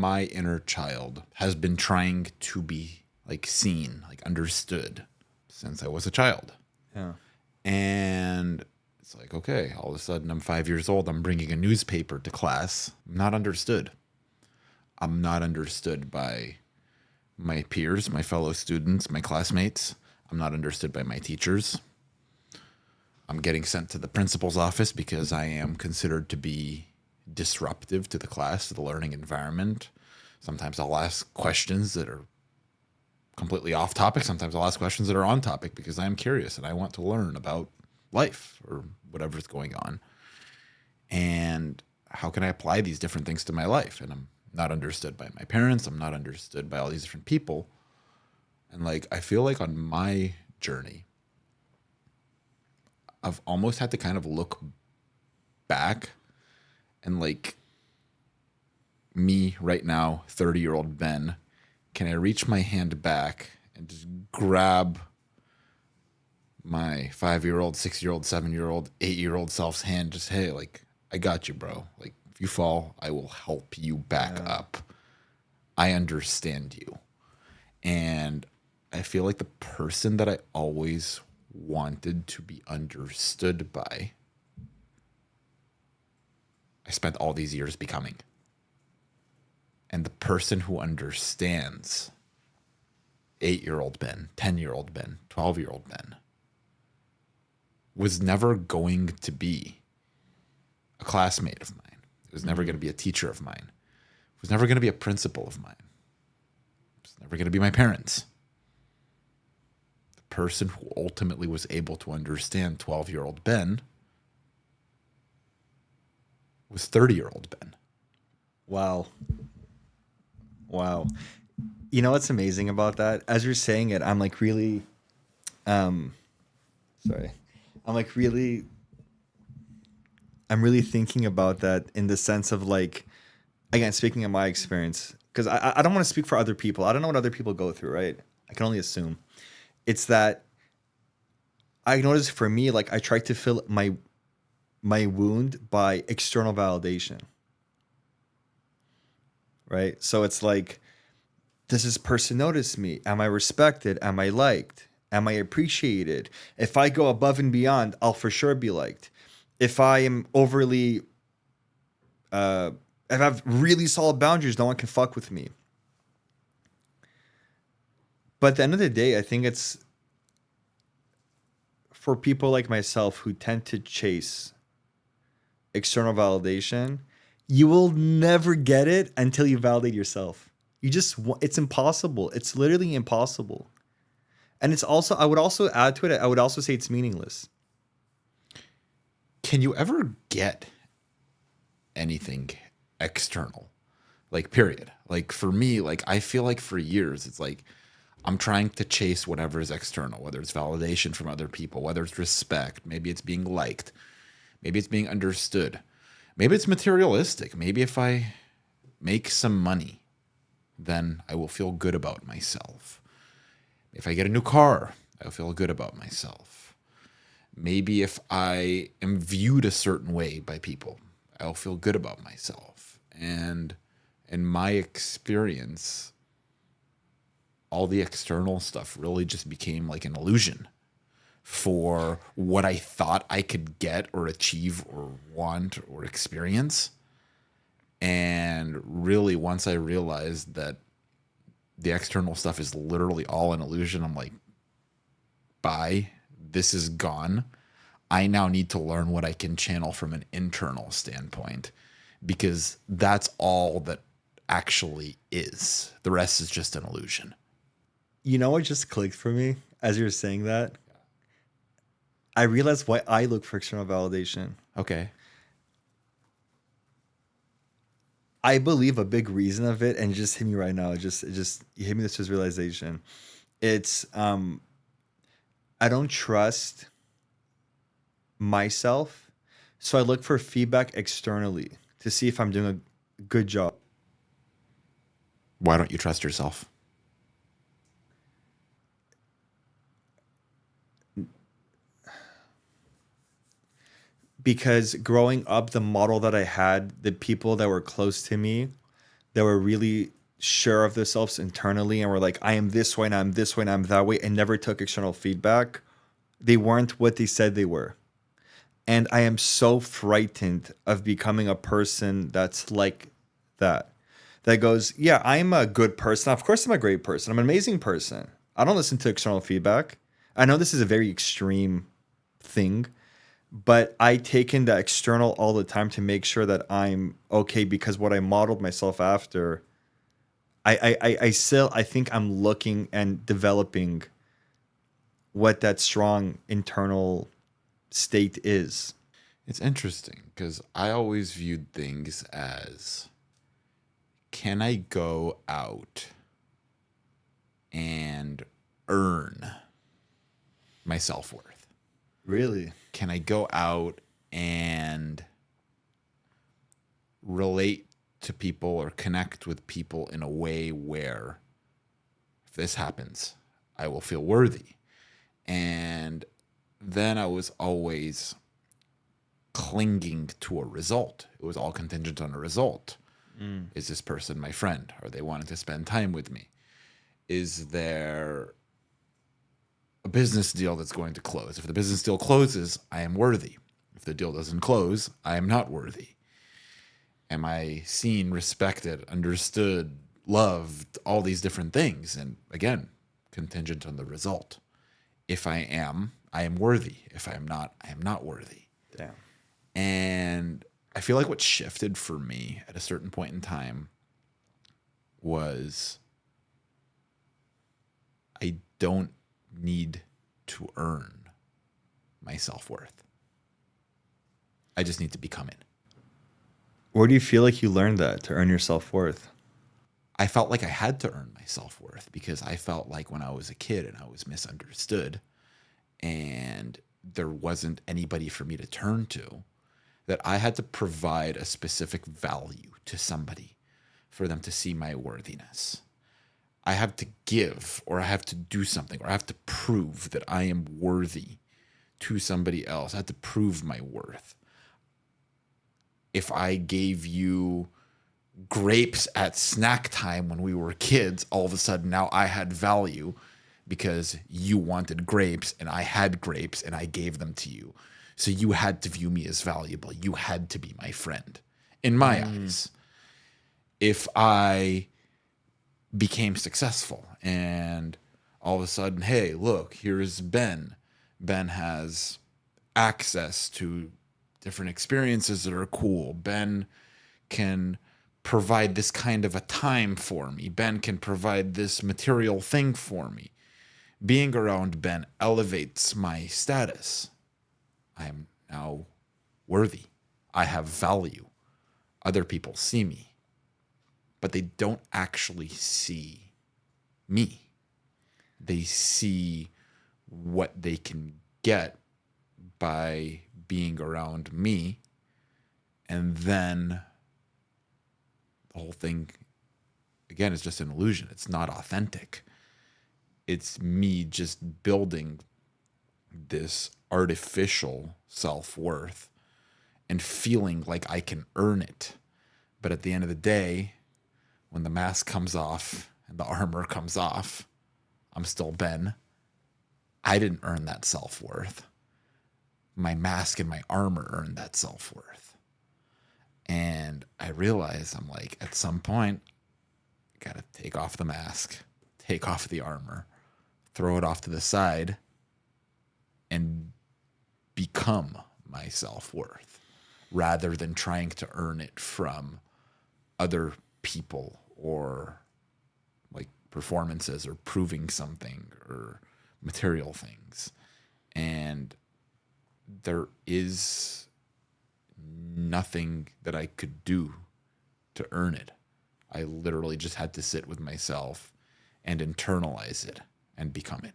my inner child has been trying to be like seen, like understood since I was a child. Yeah. And it's like, okay, all of a sudden I'm 5 years old. I'm bringing a newspaper to class. I'm not understood. I'm not understood by my peers, my fellow students, my classmates. I'm not understood by my teachers. I'm getting sent to the principal's office because I am considered to be disruptive to the class, to the learning environment. Sometimes I'll ask questions that are completely off topic. Sometimes I'll ask questions that are on topic because I'm curious and I want to learn about life or whatever's going on. And how can I apply these different things to my life? And I'm not understood by my parents. I'm not understood by all these different people. And like, I feel like on my journey, I've almost had to kind of look back and like me right now, 30-year-old Ben, can I reach my hand back and just grab my 5-year-old, 6-year-old, 7-year-old, 8-year-old self's hand? Just, hey, like, I got you, bro. Like, if you fall, I will help you back up. I understand you. And I feel like the person that I always wanted to be understood by, I spent all these years becoming. And the person who understands 8-year-old Ben, 10-year-old Ben, 12-year-old Ben was never going to be a classmate of mine. It was never going to be a teacher of mine. It was never going to be a principal of mine. It was never going to be my parents. The person who ultimately was able to understand 12-year-old Ben was 30-year-old Ben. Wow. Wow. You know what's amazing about that? As you're saying it, I'm like really, sorry. I'm really thinking about that in the sense of like, again, speaking of my experience, because I don't want to speak for other people. I don't know what other people go through, right? I can only assume. It's that I noticed for me, like I tried to fill my wound by external validation. Right? So it's like, does this person notice me? Am I respected? Am I liked? Am I appreciated? If I go above and beyond, I'll for sure be liked. If I am overly, if I have really solid boundaries, no one can fuck with me. But at the end of the day, I think it's for people like myself who tend to chase external validation, you will never get it until you validate yourself. It's impossible. It's literally impossible. And it's also, I would also add to it, I would also say it's meaningless. Can you ever get anything external? Like, period. Like, for me, like, I feel like for years, it's like I'm trying to chase whatever is external, whether it's validation from other people, whether it's respect, maybe it's being liked, maybe it's being understood, maybe it's materialistic. Maybe if I make some money, then I will feel good about myself. If I get a new car, I'll feel good about myself. Maybe if I am viewed a certain way by people, I'll feel good about myself. And in my experience, all the external stuff really just became like an illusion for what I thought I could get or achieve or want or experience. And really, once I realized that the external stuff is literally all an illusion, I'm like, bye, this is gone. I now need to learn what I can channel from an internal standpoint, because that's all that actually is. The rest is just an illusion. You know what just clicked for me as you were saying that? I realized why I look for external validation. Okay. I believe a big reason of it, and it just hit me right now. It just you hit me this realization. It's I don't trust myself, so I look for feedback externally to see if I'm doing a good job. Why don't you trust yourself? Because growing up, the model that I had, the people that were close to me that were really sure of themselves internally and were like, I am this way and I'm this way and I'm that way, and never took external feedback, they weren't what they said they were. And I am so frightened of becoming a person that's like that. That goes, yeah, I'm a good person. Of course, I'm a great person. I'm an amazing person. I don't listen to external feedback. I know this is a very extreme thing, but I take in the external all the time to make sure that I'm okay, because what I modeled myself after, I think I'm looking and developing what that strong internal state is. It's interesting because I always viewed things as, can I go out and earn my self-worth? Really? Can I go out and relate to people or connect with people in a way where if this happens, I will feel worthy? And then I was always clinging to a result. It was all contingent on a result. Is this person my friend? Are they wanting to spend time with me? Is there a business deal that's going to close? If the business deal closes, I am worthy. If the deal doesn't close, I am not worthy. Am I seen, respected, understood, loved, all these different things? And again, contingent on the result. If I am worthy. If I am not worthy. Damn. And I feel like what shifted for me at a certain point in time was, I don't need to earn my self-worth. I just need to become it. Where do you feel like you learned that to earn your self-worth? I felt like I had to earn my self-worth because I felt like when I was a kid and I was misunderstood and there wasn't anybody for me to turn to, that I had to provide a specific value to somebody for them to see my worthiness. I have to give, or I have to do something, or I have to prove that I am worthy to somebody else. I have to prove my worth. If I gave you grapes at snack time when we were kids, all of a sudden now I had value because you wanted grapes and I had grapes and I gave them to you. So you had to view me as valuable. You had to be my friend in my eyes. If I became successful and all of a sudden, hey, look, here's Ben. Ben has access to different experiences that are cool. Ben can provide this kind of a time for me. Ben can provide this material thing for me. Being around Ben elevates my status. I am now worthy. I have value. Other people see me, but they don't actually see me. They see what they can get by being around me. And then the whole thing, again, is just an illusion. It's not authentic. It's me just building this artificial self-worth and feeling like I can earn it. But at the end of the day, when the mask comes off and the armor comes off, I'm still Ben. I didn't earn that self-worth. My mask and my armor earned that self-worth. And I realize I'm like, at some point, I gotta take off the mask, take off the armor, throw it off to the side, and become my self-worth rather than trying to earn it from other people or like performances or proving something or material things. And there is nothing that I could do to earn it. I literally just had to sit with myself and internalize it and become it.